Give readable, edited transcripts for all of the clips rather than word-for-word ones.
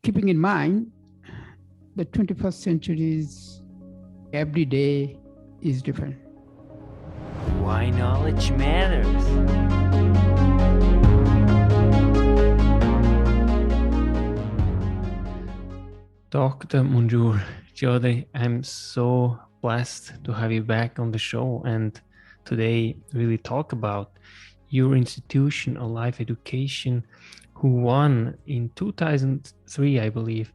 keeping in mind the 21st century's every day is different. Why knowledge matters. Dr. Monjur Chowdhury, I'm so blessed to have you back on the show and today really talk about your institution, AlivEducation, who won in 2003, I believe,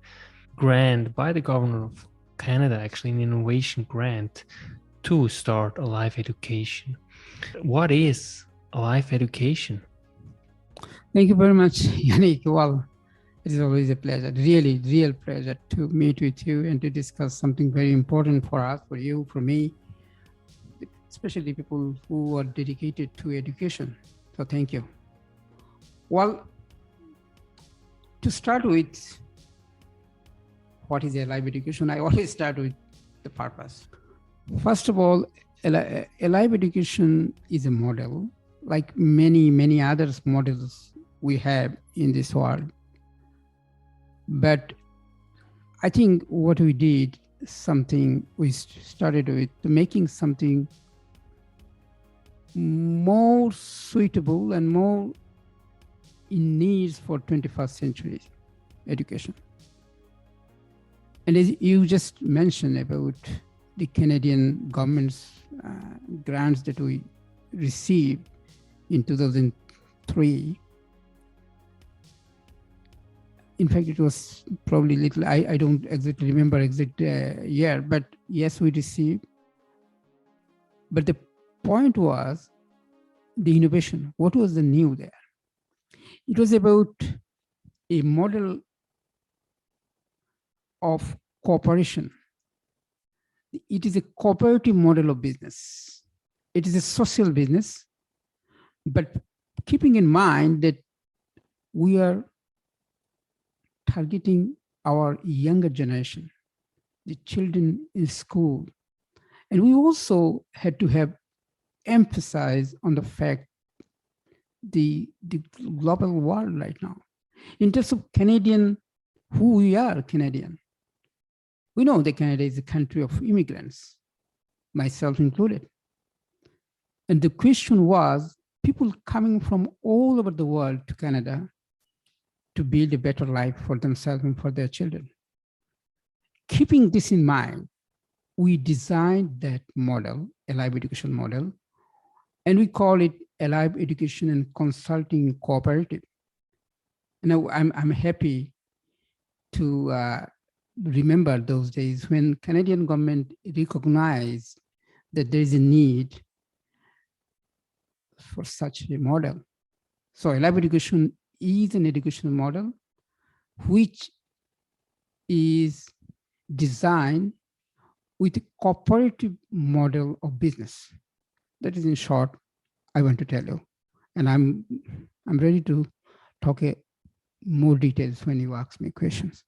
grant by the government of Canada, actually an innovation grant to start AlivEducation. What is AlivEducation? Thank you very much, Yannick. Well, it is always a pleasure, really, real pleasure to meet with you and to discuss something very important for us, for you, for me, especially people who are dedicated to education. So thank you. Well, to start with, what is AlivEducation? I always start with the purpose. First of all, AlivEducation is a model, like many, many other models we have in this world. But I think what we did, something we started with, making something more suitable and more in needs for 21st century education. And as you just mentioned about the Canadian government's grants that we received in 2003, in fact, it was probably little, I don't exactly remember exact year, but yes, we received. But the point was the innovation. What was the new there? It was about a model of cooperation. It is a cooperative model of business. It is a social business, but keeping in mind that we are targeting our younger generation, the children in school. And we also had to have emphasis on the fact the global world right now. In terms of Canadian, who we are Canadian. We know that Canada is a country of immigrants, myself included. And the question was, people coming from all over the world to Canada to build a better life for themselves and for their children. Keeping this in mind, we designed that model, AlivEducation model, and we call it AlivEducation and Consulting Cooperative. And I'm happy to remember those days when Canadian government recognized that there is a need for such a model. So AlivEducation is an educational model which is designed with a cooperative model of business. That is in short, I want to tell you. And I'm ready to talk more details when you ask me questions.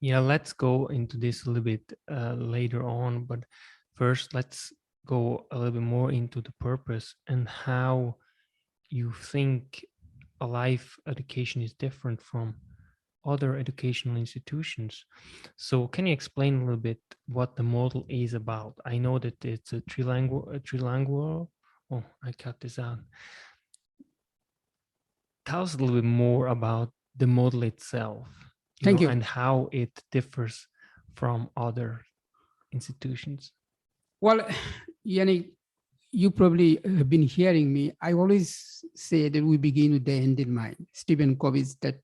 Yeah, let's go into this a little bit later on, but first let's go a little bit more into the purpose and how you think AlivEducation is different from other educational institutions. So can you explain a little bit what the model is about? I know that it's a trilingual. Oh, I cut this out. Tell us a little bit more about the model itself. Thank you. And how it differs from other institutions. Well, Yannick, you probably have been hearing me. I always say that we begin with the end in mind. Stephen Covey's that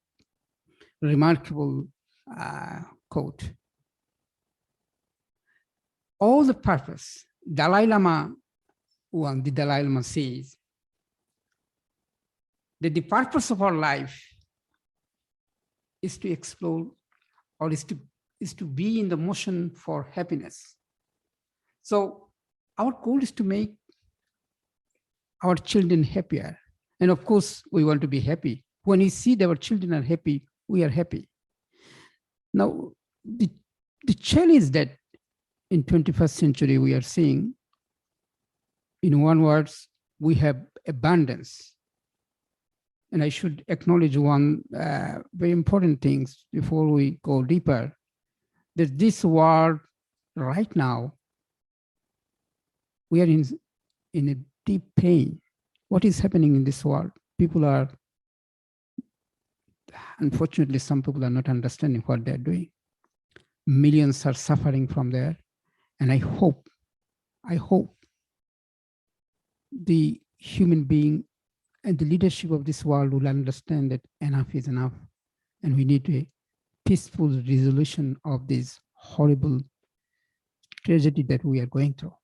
remarkable quote. All the purpose, the Dalai Lama says that the purpose of our life is to explore or is to be in the motion for happiness. So our goal is to make our children happier. And of course, we want to be happy. When we see that our children are happy, we are happy. Now, the challenge that in 21st century we are seeing, in one word, we have abundance. And I should acknowledge one very important things before we go deeper, that this world right now, we are in a deep pain. What is happening in this world? People are, unfortunately, some people are not understanding what they're doing. Millions are suffering from there. And I hope the human being and the leadership of this world will understand that enough is enough. And we need a peaceful resolution of this horrible tragedy that we are going through.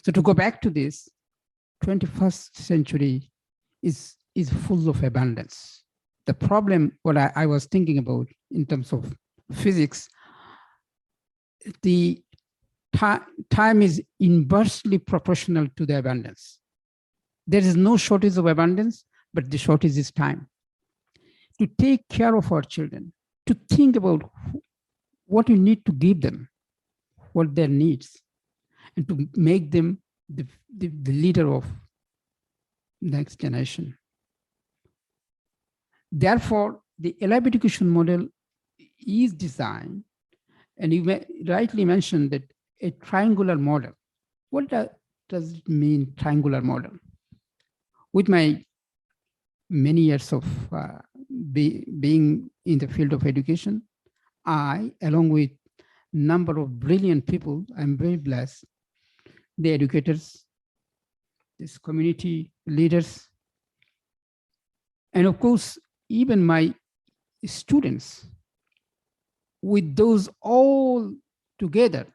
So to go back to this, 21st century is full of abundance. The problem, what I was thinking about in terms of physics, the time is inversely proportional to the abundance. There is no shortage of abundance, but the shortage is time. To take care of our children, to think about what we need to give them, what their needs, and to make them the leader of next generation. Therefore, the AlivEducation model is designed, and you rightly mentioned that a triangular model. What does it mean, triangular model? With my many years of being in the field of education, I, along with number of brilliant people, I'm very blessed, the educators, this community leaders, and of course, even my students, with those all together,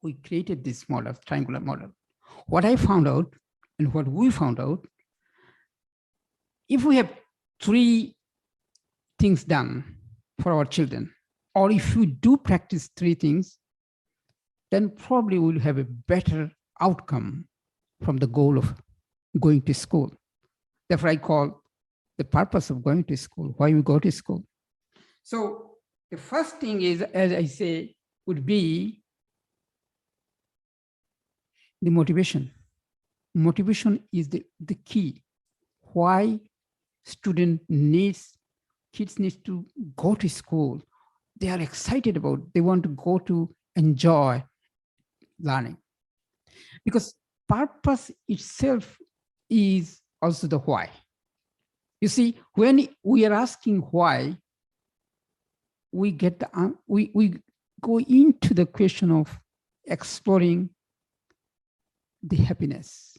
we created this model, triangular model. What I found out and what we found out, if we have 3 things done for our children, or if we do practice 3 things, then probably we'll have a better outcome from the goal of going to school. Therefore, I call the purpose of going to school, why we go to school. So the first thing is, as I say, would be the motivation. Motivation is the key. Why kids need to go to school. They are excited about, they want to go to enjoy learning. Because purpose itself is also the why. You see, when we are asking why, we get we go into the question of exploring the happiness.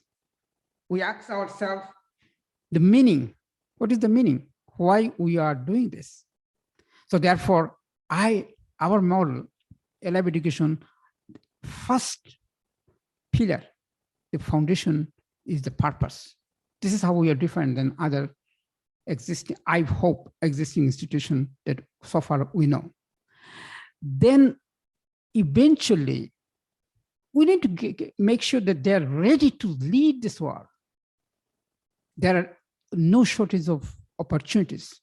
We ask ourselves the meaning. What is the meaning? Why we are doing this? So therefore, our model, AlivEducation, first pillar, the foundation is the purpose. This is how we are different than other existing, I hope, existing institutions that so far we know. Then eventually, we need to make sure that they're ready to lead this world. There are no shortage of opportunities,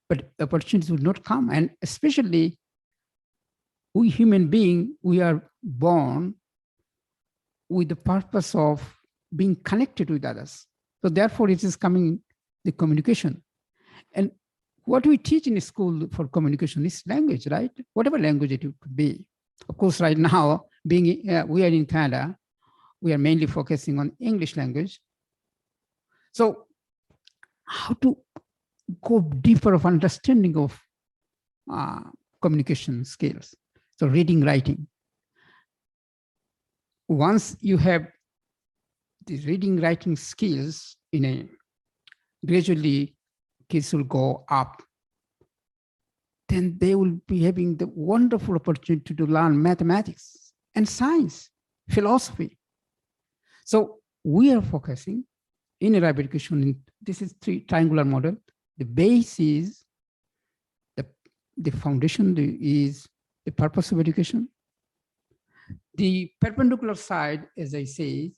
but opportunities will not come. And especially we human beings, we are born with the purpose of being connected with others. So therefore it is coming the communication. And what we teach in school for communication is language, right? Whatever language it could be. Of course, right now, we are in Canada, we are mainly focusing on English language. So how to go deeper of understanding of communication skills? So reading, writing. Once you have these reading, writing skills, gradually kids will go up. Then they will be having the wonderful opportunity to learn mathematics and science, philosophy. So we are focusing in AlivEducation, this is triangular model. The base is the foundation is the purpose of education. The perpendicular side, as I say,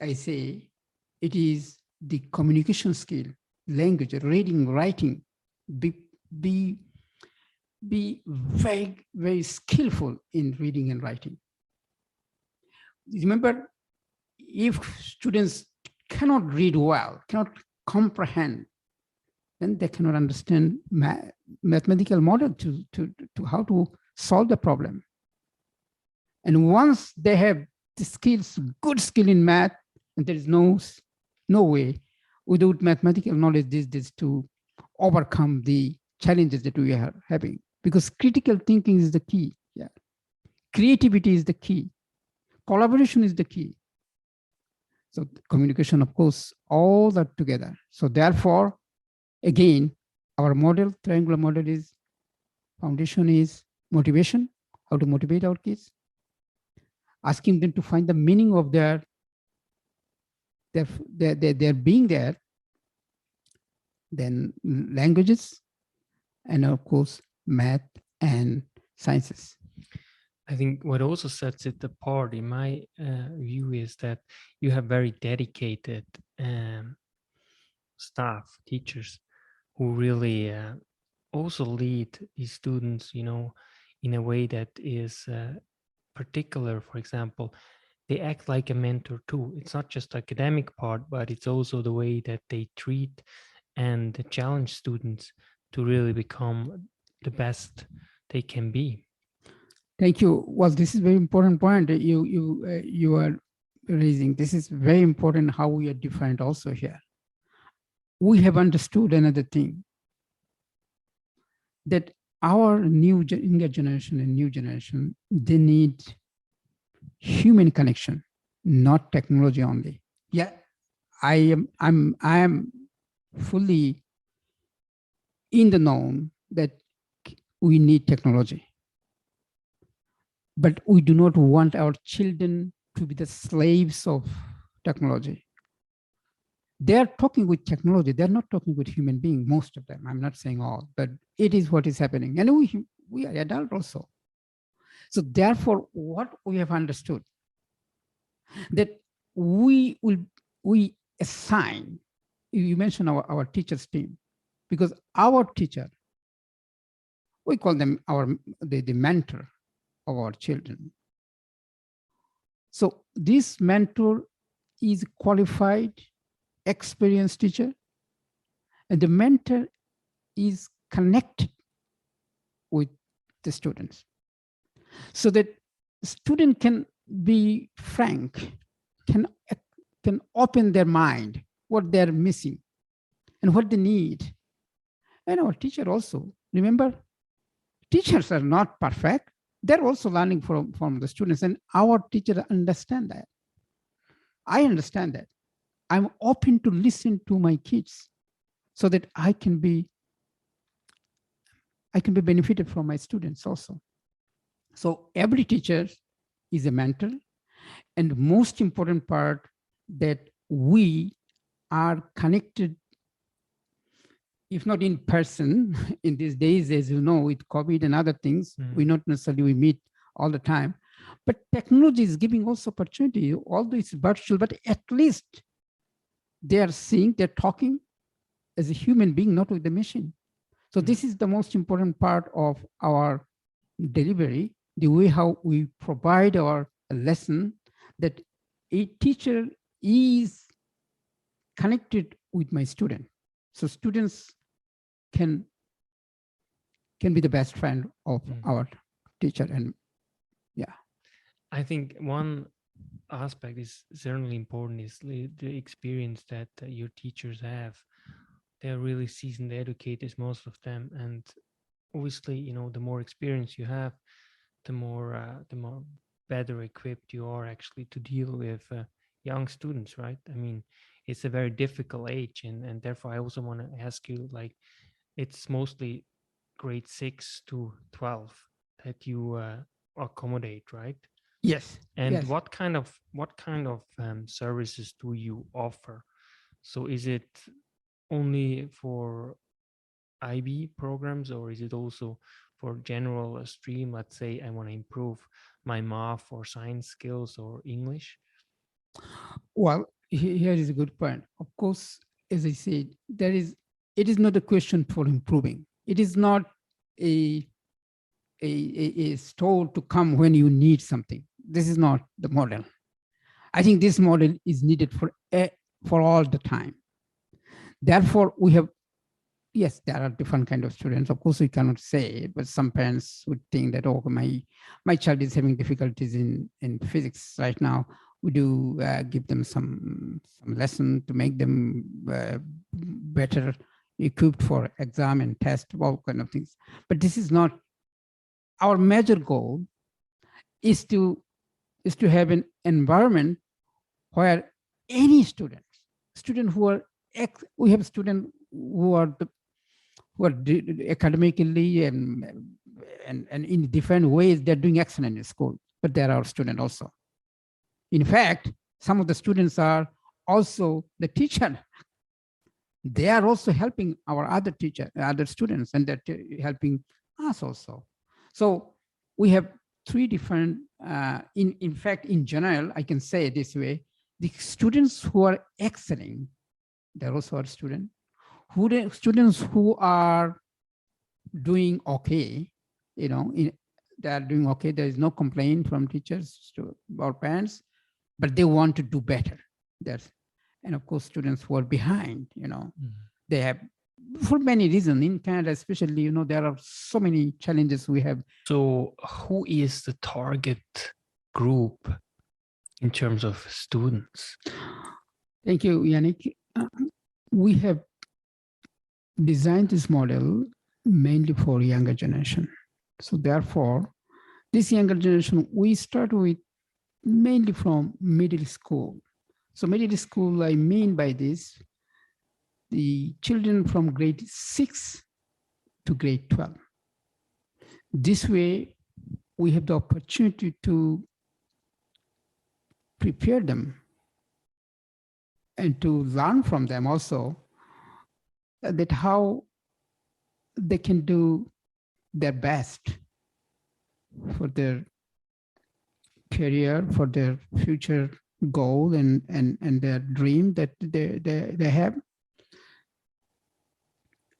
it is the communication skill, language, reading, writing. Be very, very skillful in reading and writing. Remember, if students cannot read well, cannot comprehend, then they cannot understand mathematical model to how to solve the problem. And once they have the skills, good skill in math, and there is no way without mathematical knowledge this to overcome the challenges that we are having. Because critical thinking is the key. Yeah, creativity is the key. Collaboration is the key. So communication, of course, all that together. So therefore, again, our model, triangular model, is foundation is motivation, how to motivate our kids, asking them to find the meaning of their being there, then languages, and of course, math and sciences. I think what also sets it apart, in my view, is that you have very dedicated staff, teachers, who really also lead these students, in a way that is particular. For example, they act like a mentor too. It's not just academic part, but it's also the way that they treat and challenge students to really become the best they can be. Thank you. Well, this is a very important point that you are raising. This is very important how we are defined also here. We have understood another thing, that our younger generation and new generation, they need human connection, not technology only. Yeah, I am fully in the known that we need technology. But we do not want our children to be the slaves of technology. They're talking with technology. They're not talking with human beings, most of them. I'm not saying all, but it is what is happening. And we are adults also. So therefore, what we have understood, that we assign, you mentioned our teachers team, because our teacher, we call them the mentor of our children. So this mentor is qualified, experienced teacher, and the mentor is connected with the students, so that student can be frank, can open their mind, what they're missing and what they need. And our teacher also, remember, teachers are not perfect. They're also learning from the students, and our teachers understand that. I understand that. I'm open to listen to my kids so that I can be benefited from my students also. So every teacher is a mentor, and most important part, that we are connected, if not in person, in these days, as you know, with COVID and other things, we not necessarily meet all the time, but technology is giving also opportunity, although it's virtual, but at least they are seeing, they're talking as a human being, not with the machine. So this is the most important part of our delivery, the way how we provide our lesson, that a teacher is connected with my student. So students can be the best friend of our teacher. And yeah. I think one aspect is certainly important, is the experience that your teachers have. They're really seasoned educators, most of them. And obviously, the more experience you have, the more better equipped you are actually to deal with young students, right? I mean, it's a very difficult age, and therefore I also want to ask you, like, it's mostly grade 6 to 12 that you accommodate, right? Yes. And yes. what kind of services do you offer? So is it only for IB programs, or is it also for general stream? Let's say I want to improve my math or science skills or English. Well, here is a good point. Of course, as I said, it is not a question for improving. It is not a store to come when you need something. This is not the model. I think this model is needed for all the time. Therefore, we have, yes, there are different kind of students. Of course, we cannot say, but some parents would think that, oh, my child is having difficulties in physics right now. We do give them some lesson to make them better equipped for exam and test, all kind of things. But this is not our major goal. Is to have an environment where any student who are we have students who are academically and in different ways they're doing excellent in school, but there are students also. In fact, some of the students are also the teacher. They are also helping our other students, and they're helping us also. So we have three different, in fact, in general, I can say it this way, the students who are excelling, they're also our students. Students who are doing okay, they are doing okay. There is no complaint from teachers or parents, but they want to do better. And of course, students who are behind, they have, for many reasons in Canada, especially, there are so many challenges we have. So who is the target group in terms of students? Thank you, Yannick. We have designed this model mainly for younger generation. So therefore, this younger generation, we start with mainly from middle school. So middle school, I mean by this, the children from grade 6 to grade 12. This way, we have the opportunity to prepare them and to learn from them also that how they can do their best for their career, for their future goal and their dream that they have.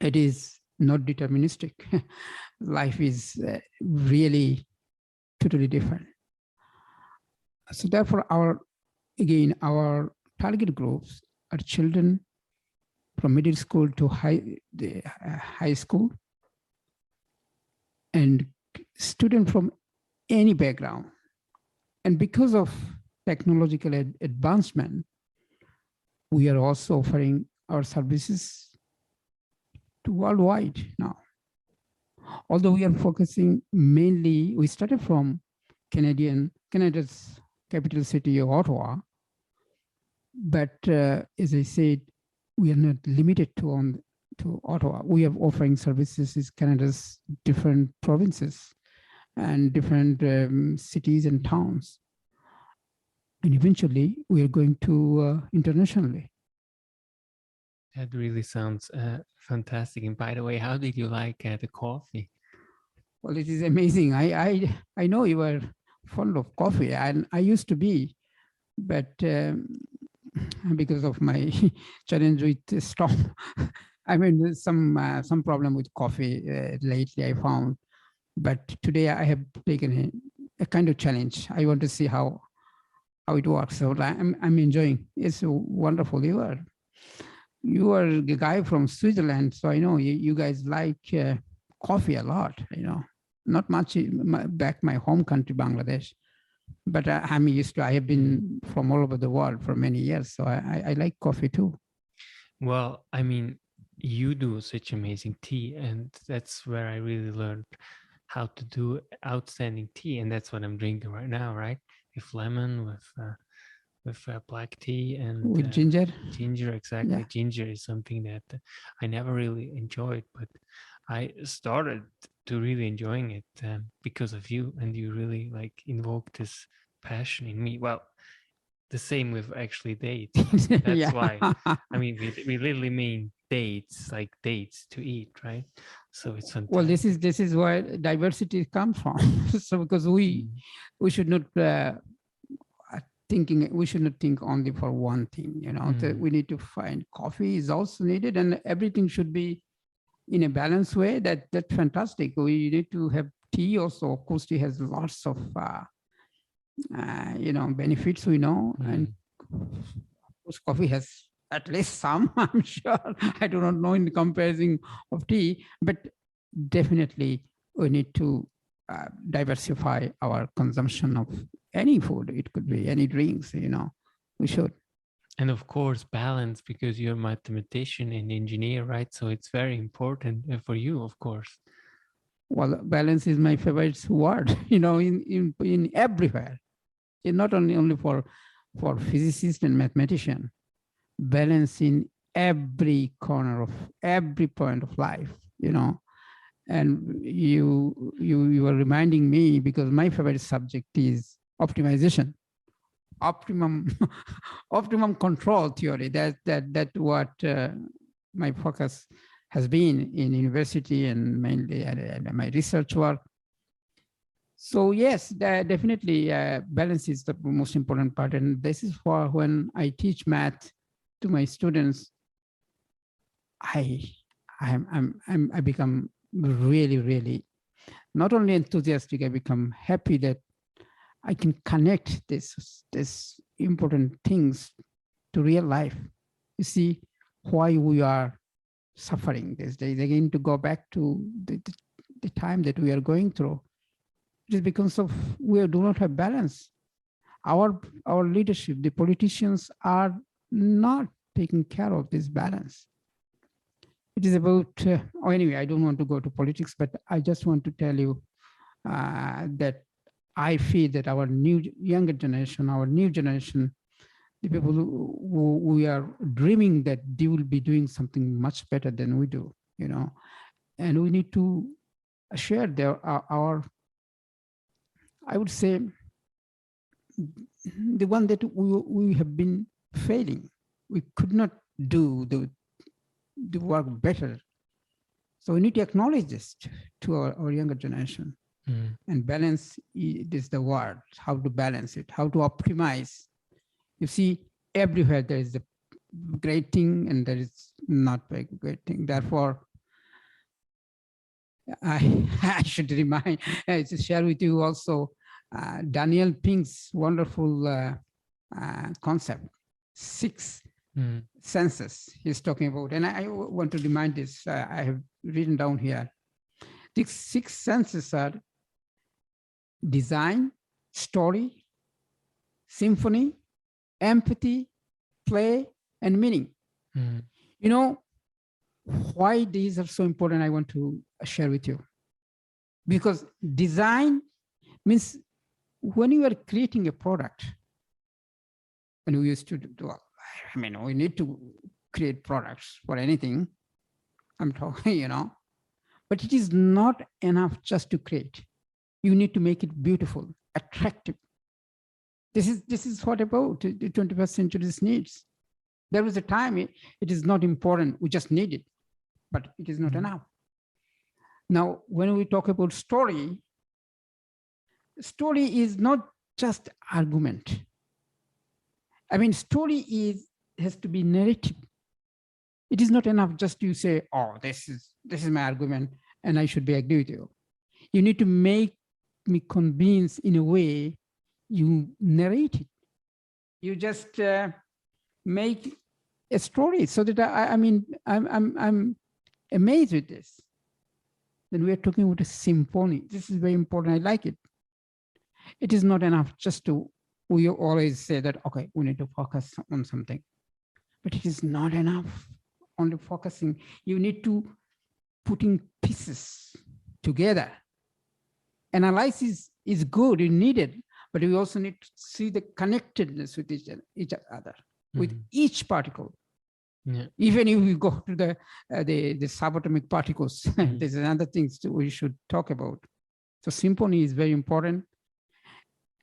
It is not deterministic. Life is really totally different. So therefore, our target groups are children from middle school to high school, and students from any background. And because of technological advancement, we are also offering our services to worldwide now. Although we are focusing mainly, we started from Canada's capital city of Ottawa, but as I said, we are not limited to Ottawa. We are offering services in Canada's different provinces and different cities and towns. And eventually, we are going to internationally. That really sounds fantastic. And by the way, how did you like the coffee? Well, it is amazing. I know you are fond of coffee, and I used to be, but because of my challenge with stomach, I mean, there's some problem with coffee lately, I found. But today I have taken a kind of challenge. I want to see how it works. So I'm enjoying. It's wonderful. You are the guy from Switzerland, so I know you guys like coffee a lot. Not much back my home country, Bangladesh, but I'm used to. I have been from all over the world for many years, so I like coffee too. Well, I mean, you do such amazing tea, and that's where I really learned how to do outstanding tea, and that's what I'm drinking right now, right? With lemon, with black tea, and with ginger. Ginger, exactly. Yeah. Ginger is something that I never really enjoyed, but I started to really enjoying it because of you, and you really invoked this passion in me. Well, the same with actually dates. That's why. I mean, we literally mean dates, like dates to eat, right? So it's fantastic. Well, this is where diversity comes from. So because we should not we should not think only for one thing. We need to find coffee is also needed, and everything should be in a balanced way. That's fantastic. We need to have tea also. Of course, tea has lots of benefits, and of course, coffee has at least some, I'm sure. I do not know in comparison of tea, but definitely we need to diversify our consumption of any food. It could be any drinks, we should. And of course, balance, because you're a mathematician and engineer, right? So it's very important for you, of course. Well, balance is my favorite word, in everywhere. It's not only for physicists and mathematicians. Balance in every corner of every point of life, And you are reminding me, because my favorite subject is optimization, optimum control theory. That what my focus has been in university and mainly my research work. So yes, definitely balance is the most important part, and this is for when I teach math to my students. I become really not only enthusiastic. I become happy that I can connect this important things to real life. You see why we are suffering these days. Again, to go back to the time that we are going through, it is because of we do not have balance. Our leadership, the politicians, are not taking care of this balance. It is about, anyway, I don't want to go to politics, but I just want to tell you that I feel that our younger generation, our new generation, the people who we are dreaming that they will be doing something much better than we do, and we need to share our I would say, the one that we have been failing. We could not do the work better. So we need to acknowledge this to our younger generation. And balance is the word, how to balance it, how to optimize. You see, everywhere there is a great thing and there is not a great thing. Therefore, I should remind, to share with you also Daniel Pink's wonderful concept, 6 senses he's talking about. And I want to remind this, I have written down here. These 6 senses are design, story, symphony, empathy, play, and meaning. Why these are so important, I want to share with you. Because design means when you are creating a product, and we used to do, we need to create products for anything, I'm talking, but it is not enough just to create. You need to make it beautiful, attractive. This is what about the 21st century's needs. There was a time it is not important, we just need it, but it is not enough. Now, when we talk about story is not just argument. Story has to be narrative. It is not enough just to say, oh, this is my argument and I should be agree with you. You need to make me convince in a way you narrate it. You just make a story so that I'm amazed with this. Then we are talking about a symphony. This is very important. I like it. It is not enough just to, we always say that, okay, we need to focus on something, but it is not enough only focusing. You need to putting pieces together. Analysis is good, it's needed, but we also need to see the connectedness with each other, with each particle. Yeah. Even if we go to the subatomic particles, there's another things we should talk about. So symphony is very important.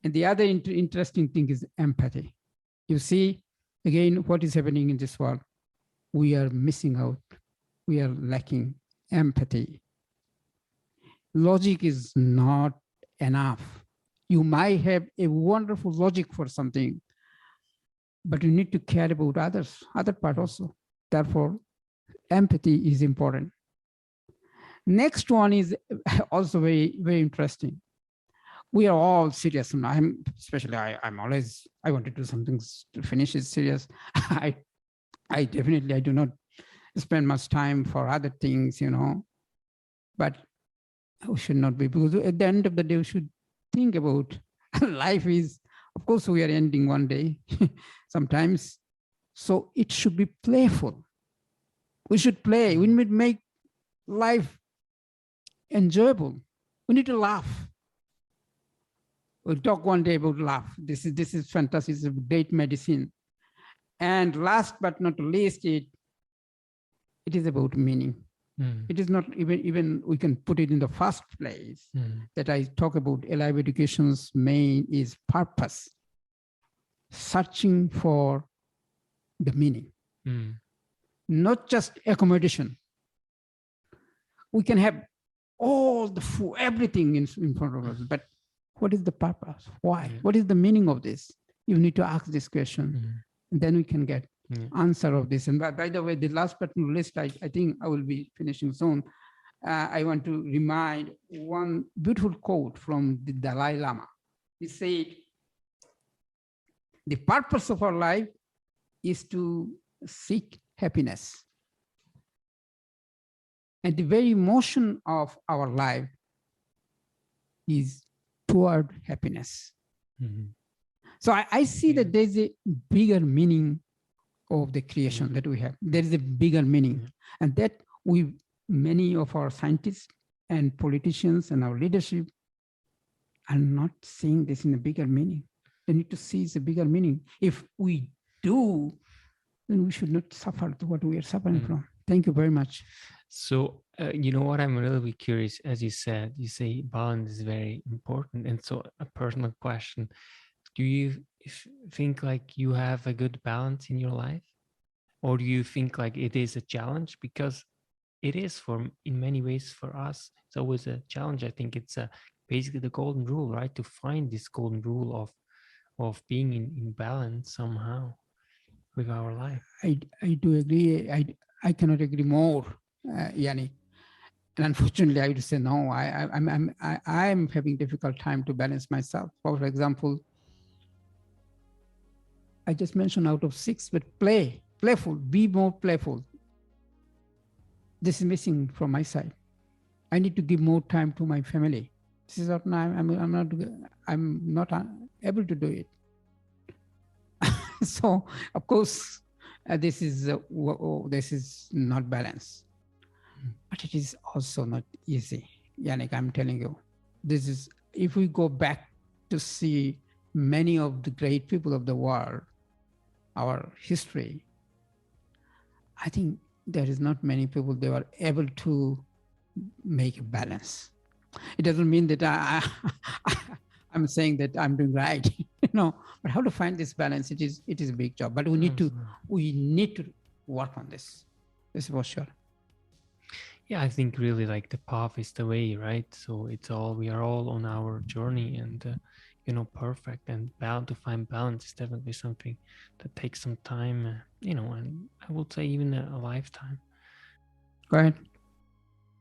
And the other interesting thing is empathy. You see, again, what is happening in this world? We are missing out. We are lacking empathy. Logic is not enough. You might have a wonderful logic for something, but you need to care about other part also. Therefore, empathy is important. Next one is also very, very interesting. We are all serious. I'm always, I want to do something to finish it serious. I do not spend much time for other things, but we should not be, because at the end of the day, we should think about life is, of course, we are ending one day sometimes. So it should be playful. We should play. We need to make life enjoyable. We need to laugh. We'll talk one day about laugh. This is fantastic. It's a great medicine. And last but not least, it is about meaning. It is not even we can put it in the first place that I talk about. AlivEducation's main is purpose, searching for the meaning, not just accommodation. We can have all the food, everything in front of us, but what is the purpose? Why? What is the meaning of this? You need to ask this question, and then we can get answer of this. And by the way, the last but not least, I think I will be finishing soon. I want to remind one beautiful quote from the Dalai Lama. He said, the purpose of our life is to seek happiness. And the very motion of our life is toward happiness. So I see that there's a bigger meaning of the creation that we have. There is a bigger meaning, and that many of our scientists and politicians and our leadership are not seeing this in a bigger meaning. They need to see it's a bigger meaning. If we do, then we should not suffer what we are suffering from. Thank you very much. So, you know what, I'm really curious, as you said, you say balance is very important. And so a personal question, do you think like you have a good balance in your life? Or do you think like it is a challenge? Because it is in many ways for us, it's always a challenge. I think it's basically the golden rule, right? To find this golden rule of being in balance somehow with our life. I do agree. I cannot agree more, Yannick. And unfortunately, I would say no. I'm having difficult time to balance myself. For example, I just mentioned out of 6, but playful, be more playful. This is missing from my side. I need to give more time to my family. This is not. I'm not able to do it. So of course, this is not balanced, but it is also not easy. Yannick, I'm telling you, this is, if we go back to see many of the great people of the world, our history, I think there is not many people they were able to make a balance. It doesn't mean that I'm saying that I'm doing right, but how to find this balance, it is a big job, but we need to work on this. This is for sure. Yeah, I think really like the path is the way, right? So we are all on our journey, and perfect, and to find balance is definitely something that takes some time, and I would say even a lifetime. Go ahead.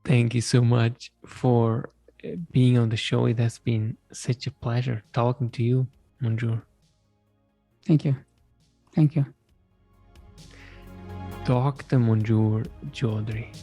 Thank you so much for being on the show. It has been such a pleasure talking to you, Monjur. Thank you. Thank you. Dr. Monjur Chowdhury.